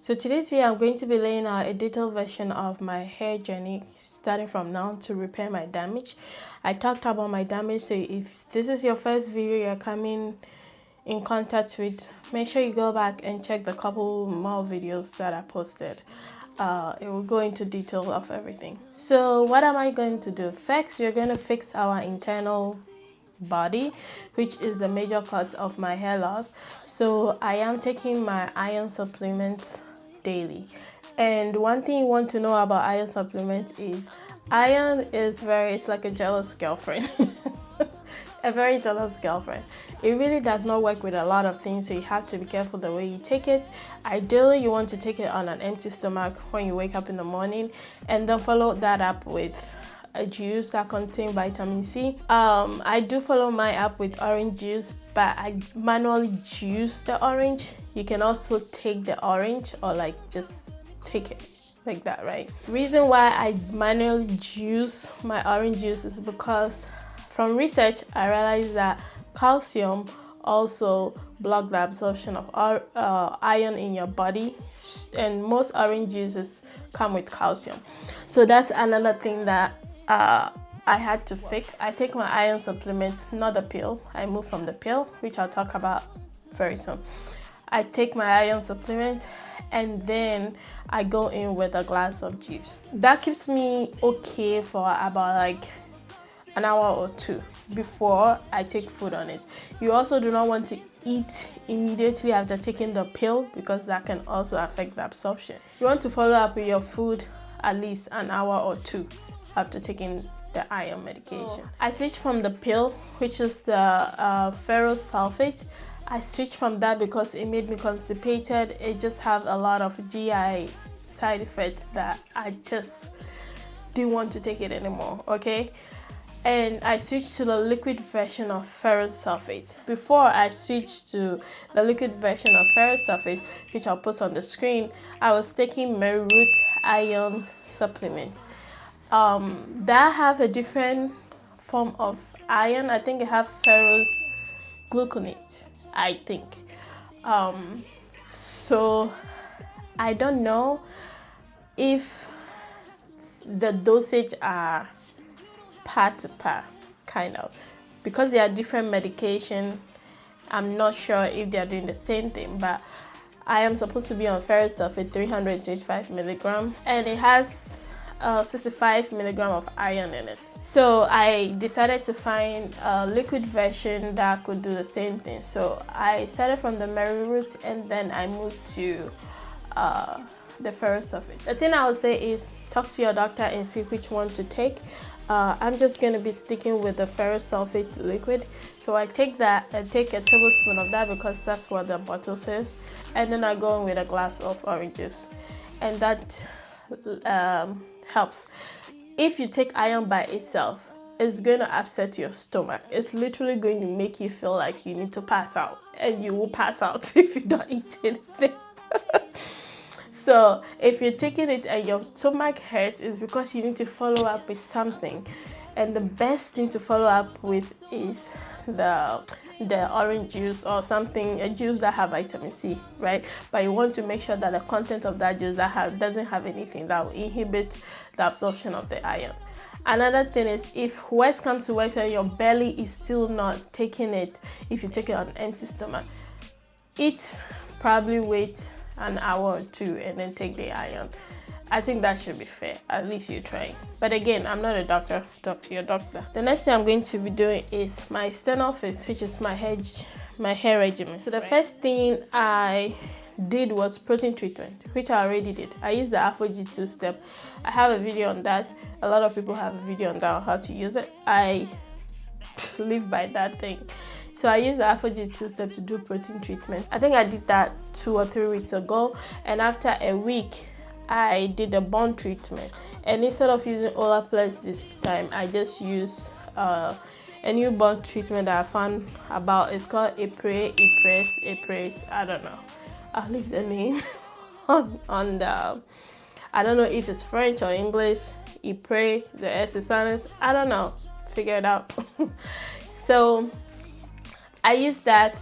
So today's video, I'm going to be laying out a detailed version of my hair journey starting from now to repair my damage. I talked about my damage, so if this is your first video you're coming in contact with, make sure you go back and check the couple more videos that I posted. It will go into detail of everything. So what am I going to do? First, we're going to fix our internal body, which is the major cause of my hair loss. So I am taking my iron supplements daily. And one thing you want to know about iron supplements is iron is it's like a jealous girlfriend. A very jealous girlfriend. It really does not work with a lot of things, so you have to be careful the way you take it. Ideally, you want to take it on an empty stomach when you wake up in the morning, and then follow that up with a juice that contains vitamin C. I do follow my up with orange juice, but I manually juice the orange. You can also take the orange or like just take it like that, right? Reason why I manually juice my orange juice is because from research I realized that calcium also blocks the absorption of iron in your body, and most orange juices come with calcium. So that's another thing that I had to fix. I take my iron supplements, not the pill. I moved from the pill, which I'll talk about very soon. I take my iron supplement and then I go in with a glass of juice. That keeps me okay for about like an hour or two before I take food on it. You also do not want to eat immediately after taking the pill because that can also affect the absorption. You want to follow up with your food at least an hour or two after taking the iron medication. I switched from the pill, which is the ferrous sulfate. I switched from that because it made me constipated. It just has a lot of GI side effects that I just didn't want to take it anymore, okay? And I switched to the liquid version of ferrous sulfate. Before I switched to the liquid version of ferrous sulfate, which I'll post on the screen, I was taking Root iron supplement. That have a different form of iron. I think it have ferrous gluconate, I think. So I don't know if the dosage are par to par, kind of, because they are different medication. I'm not sure if they are doing the same thing, but I am supposed to be on ferrous sulfate 325 milligram, and it has 65 milligram of iron in it. So I decided to find a liquid version that could do the same thing. So I started from the Root and then I moved to the ferrous sulfate. The thing I would say is talk to your doctor and see which one to take. I'm just going to be sticking with the ferrous sulfate liquid. So I take that, I take a tablespoon of that because that's what the bottle says, and then I go in with a glass of orange juice, and that helps. If you take iron by itself, it's going to upset your stomach. It's literally going to make you feel like you need to pass out, and you will pass out if you don't eat anything. So if you're taking it and your stomach hurts, it's because you need to follow up with something, and the best thing to follow up with is the orange juice or something, a juice that have vitamin C, right? But you want to make sure that the content of that juice doesn't have anything that will inhibit the absorption of the iron. Another thing is, if worst comes to worst and your belly is still not taking it, if you take it on empty stomach, probably wait an hour or two and then take the iron. I think that should be fair. At least you're trying. But again, I'm not a doctor. Talk to your doctor. The next thing I'm going to be doing is my external fix, which is my hair regimen. So the first thing I did was protein treatment, which I already did. I used the AphoG 2-step. I have a video on that. A lot of people have a video on that, on how to use it. I live by that thing. So I used the AphoG 2-step to do protein treatment. I think I did that 2 or 3 weeks ago, and after a week I did a bond treatment, and instead of using Olaplex this time, I just used a new bond treatment that I found about. It's called Ipres. I don't know, I'll leave the name on the, I don't know if it's French or English. Ipres, the S is silent, I don't know, figure it out. So I used that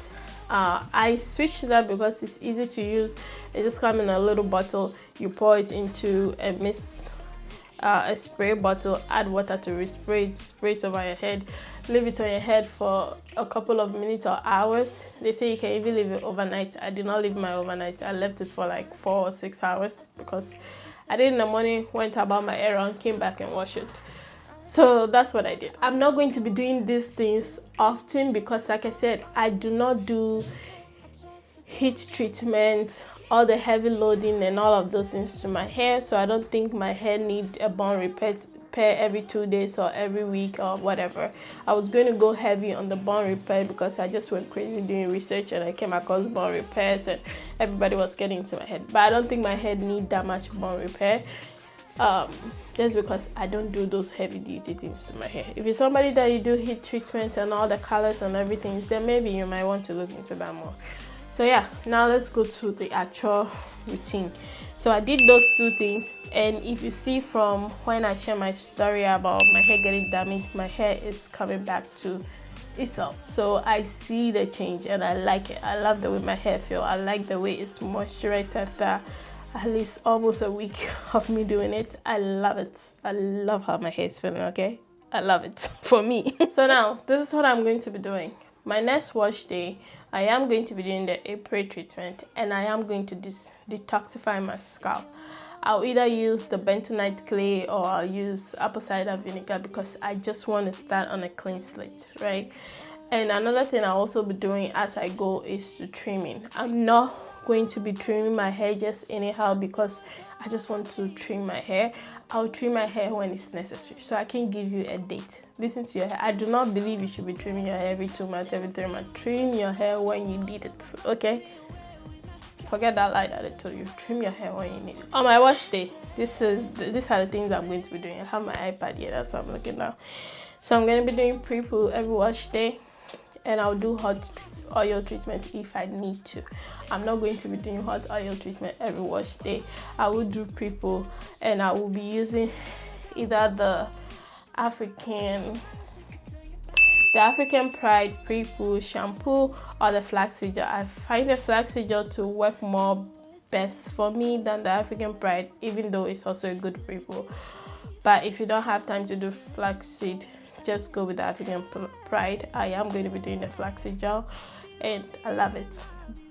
I switched to that because it's easy to use. It just comes in a little bottle. You pour it into a spray bottle, add water to respray it, spray it over your head, leave it on your head for a couple of minutes or hours. They say you can even leave it overnight. I did not leave my overnight. I left it for like 4 or 6 hours because I did in the morning, went about my errand, came back and washed it. So that's what I did. I'm not going to be doing these things often because, like I said, I do not do heat treatment, all the heavy loading and all of those things to my hair. So I don't think my hair need a bond repair every 2 days or every week or whatever. I was going to go heavy on the bond repair because I just went crazy doing research and I came across bond repairs and everybody was getting into my head. But I don't think my head need that much bond repair. Just because I don't do those heavy duty things to my hair. If you're somebody that you do heat treatment and all the colors and everything, then maybe you might want to look into that more. So yeah, now let's go to the actual routine. So I did those 2 things, and if you see from when I share my story about my hair getting damaged, my hair is coming back to itself. So I see the change and I like it. I love the way my hair feels. I like the way it's moisturized after at least almost a week of me doing it. I love it. I love how my hair is feeling, okay? I love it for me. So now, this is what I'm going to be doing. My next wash day, I am going to be doing the April treatment and I am going to detoxify my scalp. I'll either use the bentonite clay or I'll use apple cider vinegar because I just want to start on a clean slate, right? And another thing I'll also be doing as I go is to trimming. I'm not going to be trimming my hair just anyhow because I just want to trim my hair. I'll trim my hair when it's necessary, so I can give you a date. Listen to your hair. I do not believe you should be trimming your hair every 2 months, every 3 months. Trim your hair when you need it, okay? Forget that lie that I told you. Trim your hair when you need it. On my wash day, these are the things I'm going to be doing. I have my iPad here, that's what I'm looking now. So I'm going to be doing pre-poo every wash day, and I'll do hot oil treatment if I need to. I'm not going to be doing hot oil treatment every wash day. I will do pre-poo, and I will be using either the African Pride pre-poo shampoo or the flaxseed gel. I find the flaxseed gel to work more best for me than the African Pride, even though it's also a good pre-poo. But if you don't have time to do flaxseed, just go with the African Pride. I am going to be doing the flaxseed gel and I love it.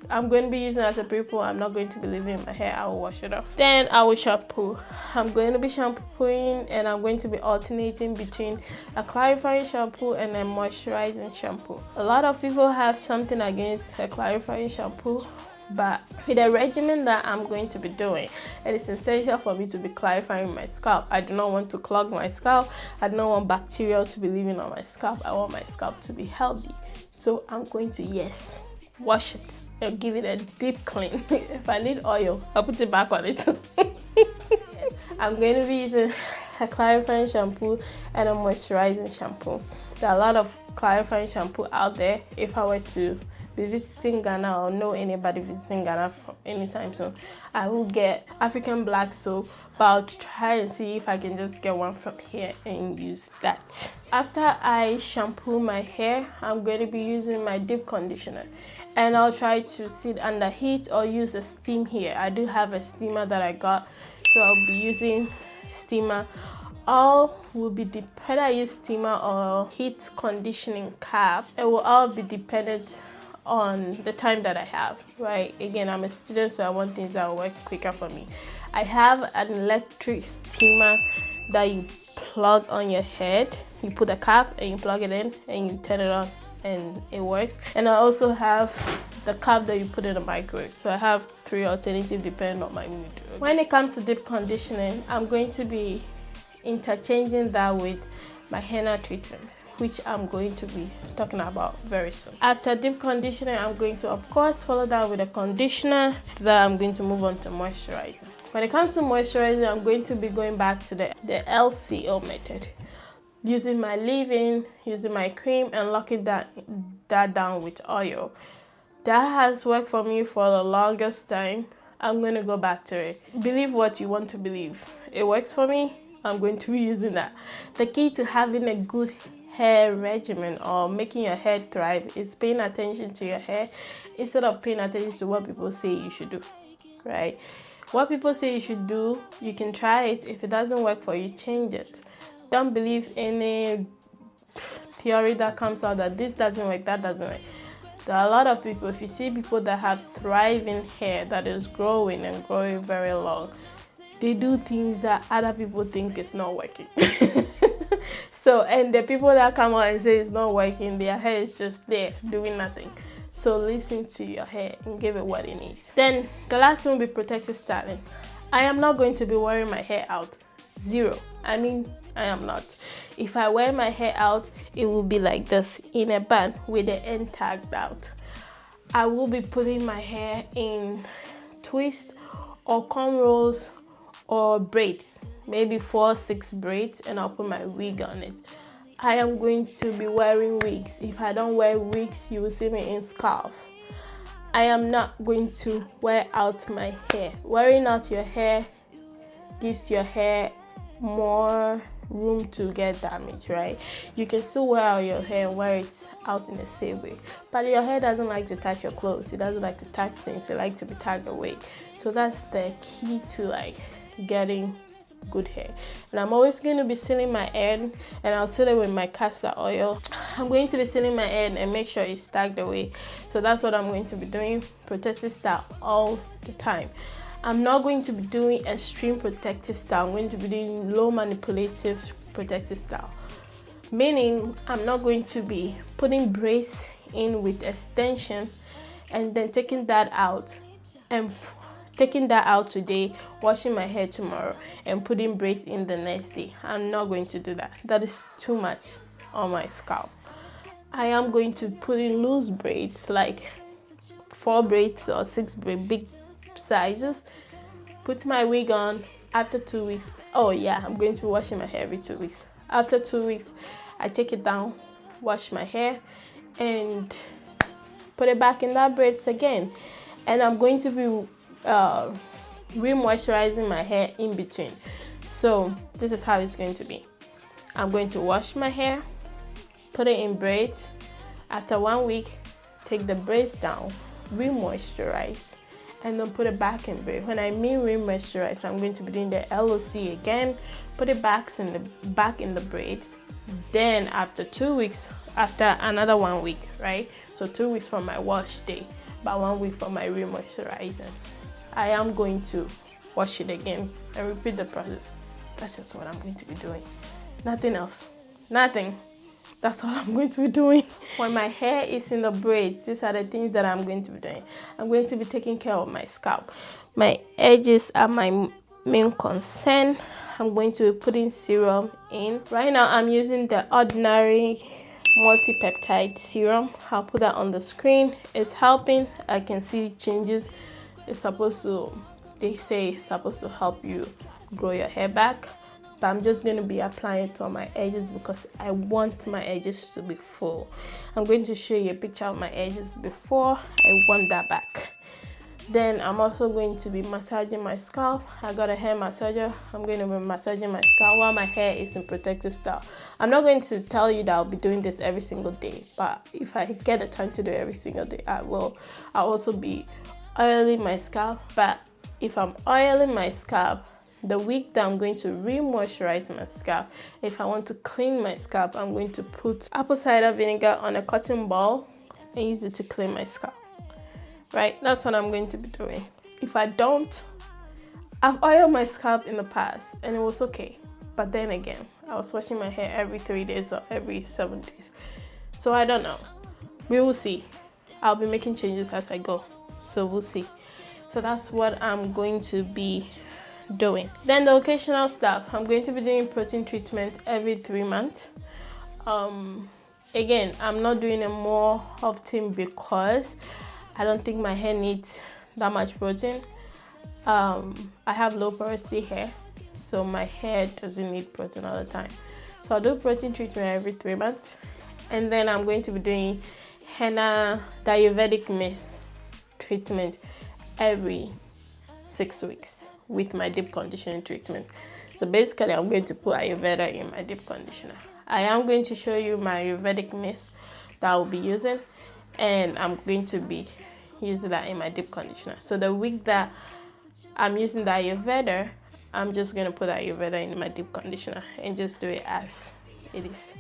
I'm going to be using it as a pre-poo. I'm not going to be leaving my hair. I will wash it off. Then I will shampoo. I'm going to be shampooing and I'm going to be alternating between a clarifying shampoo and a moisturizing shampoo. A lot of people have something against a clarifying shampoo, but with the regimen that I'm going to be doing, it is essential for me to be clarifying my scalp. I do not want to clog my scalp. I do not want bacteria to be living on my scalp. I want my scalp to be healthy. So I'm going to, yes, wash it and give it a deep clean. If I need oil, I'll put it back on it. I'm going to be using a clarifying shampoo and a moisturizing shampoo. There are a lot of clarifying shampoo out there. If I were to be visiting Ghana or know anybody visiting Ghana anytime soon, I will get African black soap, but I'll try and see if I can just get one from here and use that. After I shampoo my hair, I'm going to be using my deep conditioner, and I'll try to sit under heat or use a steam here. I do have a steamer that I got, so I'll be using steamer. All will be whether I use steamer or heat conditioning cap. It will all be dependent on the time that I have, right? Again, I'm a student, so I want things that will work quicker for me. I have an electric steamer that you plug on your head. You put a cap and you plug it in and you turn it on and it works. And I also have the cap that you put in the microwave. So I have 3 alternatives depending on my mood. When it comes to deep conditioning, I'm going to be interchanging that with my henna treatment, which I'm going to be talking about very soon. After deep conditioning, I'm going to, of course, follow that with a conditioner. Then I'm going to move on to moisturizer. When it comes to moisturizing, I'm going to be going back to the LCO method, using my leave-in, using my cream, and locking that down with oil. That has worked for me for the longest time. I'm going to go back to it. Believe what you want to believe. It works for me. I'm going to be using that. The key to having a good hair regimen or making your hair thrive is paying attention to your hair instead of paying attention to what people say you should do, right? What people say you should do, you can try it. If it doesn't work for you, change it. Don't believe any theory that comes out that this doesn't work, that doesn't work. There are a lot of people, if you see people that have thriving hair that is growing and growing very long, they do things that other people think is not working. So, and the people that come out and say it's not working, their hair is just there doing nothing. So listen to your hair and give it what it needs. Then the last one will be protective styling. I am not going to be wearing my hair out. Zero. I mean, I am not. If I wear my hair out, it will be like this, in a bun with the end tagged out. I will be putting my hair in twists or cornrows or braids, maybe 4-6 braids, and I'll put my wig on it. I am going to be wearing wigs. If I don't wear wigs, you will see me in scarf. I am not going to wear out my hair. Wearing out your hair gives your hair more room to get damaged, right? You can still wear out your hair and wear it out in a safe way, but your hair doesn't like to touch your clothes. It doesn't like to touch things. It likes to be tugged away. So that's the key to like getting good hair. And I'm always going to be sealing my end, and I'll seal it with my castor oil. I'm going to be sealing my end and make sure it's tugged away. So that's what I'm going to be doing, protective style all the time. I'm not going to be doing extreme protective style. I'm going to be doing low manipulative protective style, meaning I'm not going to be putting braids in with extension and then taking that out today, washing my hair tomorrow, and putting braids in the next day. I'm not going to do that. That is too much on my scalp. I am going to put in loose braids, like 4 braids or 6 braids, big sizes. Put my wig on after 2 weeks. Oh yeah, I'm going to be washing my hair every 2 weeks. After 2 weeks, I take it down, wash my hair, and put it back in that braids again. And I'm going to be re-moisturizing my hair in between. So this is how it's going to be. I'm going to wash my hair, put it in braids. After 1 week, take the braids down, re-moisturize, and then put it back in braid. When I mean re-moisturize, I'm going to be doing the LOC again, put it back in the braids. Then after 2 weeks, after another 1 week, right? So 2 weeks from my wash day, but 1 week for my re-moisturizing. I am going to wash it again and repeat the process. That's just what I'm going to be doing. Nothing else. Nothing. That's all I'm going to be doing. When my hair is in the braids, these are the things that I'm going to be doing. I'm going to be taking care of my scalp. My edges are my main concern. I'm going to be putting serum in. Right now, I'm using the ordinary multi-peptide serum. I'll put that on the screen. It's helping. I can see changes. It's supposed to, they say it's supposed to help you grow your hair back, but I'm just going to be applying it on my edges because I want my edges to be full. I'm going to show you a picture of my edges before. I want that back. Then I'm also going to be massaging my scalp. I got a hair massager. I'm going to be massaging my scalp while my hair is in protective style. I'm not going to tell you that I'll be doing this every single day, but if I get the time to do it every single day, I will. I'll also be oiling my scalp, but if I'm oiling my scalp, the week that I'm going to re-moisturize my scalp, if I want to clean my scalp, I'm going to put apple cider vinegar on a cotton ball and use it to clean my scalp, right? That's what I'm going to be doing. If I don't, I've oiled my scalp in the past and it was okay, but then again, I was washing my hair every 3 days or every 7 days, so I don't know. We will see. I'll be making changes as I go. So we'll see. So that's what I'm going to be doing. Then the occasional stuff, I'm going to be doing protein treatment every 3 months. Again, I'm not doing it more often because I don't think my hair needs that much protein. I have low porosity hair, so my hair doesn't need protein all the time. So I'll do protein treatment every 3 months, and then I'm going to be doing henna Ayurvedic mist treatment every 6 weeks with my deep conditioning treatment. So basically, I'm going to put Ayurveda in my deep conditioner. I am going to show you my Ayurvedic mist that I'll be using, and I'm going to be using that in my deep conditioner. So the week that I'm using the Ayurveda, I'm just going to put Ayurveda in my deep conditioner and just do it as it is.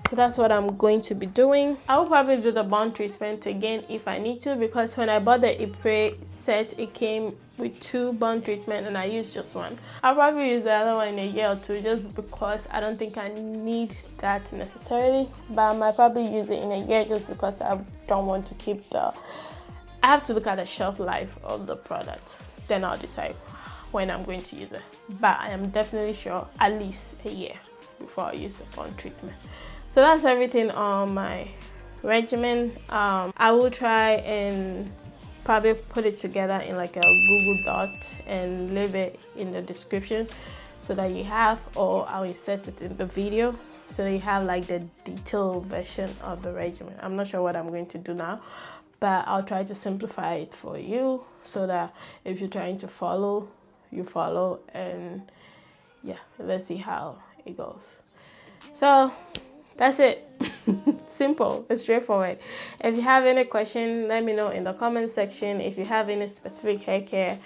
So that's what I'm going to be doing. I will probably do the bond treatment again if I need to, because when I bought the Ipre set, it came with 2 bond treatment and I used just one. I'll probably use the other one in a year or 2, just because I don't think I need that necessarily, but I might probably use it in a year just because I don't want to keep I have to look at the shelf life of the product, then I'll decide when I'm going to use it. But I am definitely sure at least a year before I use the bond treatment. So that's everything on my regimen. I will try and probably put it together in like a Google Doc and leave it in the description so that you have, or I'll insert it in the video so that you have like the detailed version of the regimen. I'm not sure what I'm going to do now, but I'll try to simplify it for you so that if you're trying to follow, you follow, and yeah, let's see how it goes. So that's it. Simple, it's straightforward. If you have any question, let me know in the comment section. If you have any specific hair care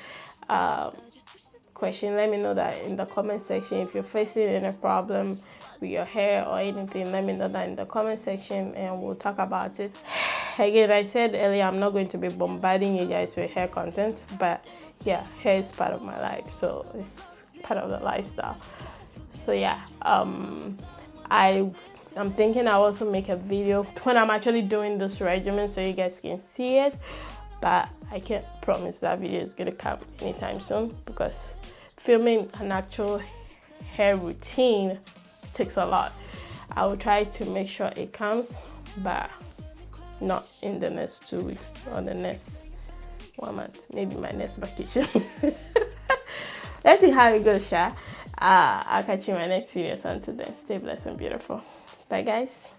question, let me know that in the comment section. If you're facing any problem with your hair or anything, let me know that in the comment section and we'll talk about it. Again, I said earlier, I'm not going to be bombarding you guys with hair content, but yeah, hair is part of my life, so it's part of the lifestyle. So yeah, I'm thinking I'll also make a video when I'm actually doing this regimen so you guys can see it, but I can't promise that video is gonna come anytime soon because filming an actual hair routine takes a lot. I will try to make sure it comes, but not in the next 2 weeks or the next 1 month, maybe my next vacation. Let's see how it goes, I'll catch you in my next video. Until then, stay blessed and beautiful. Bye guys.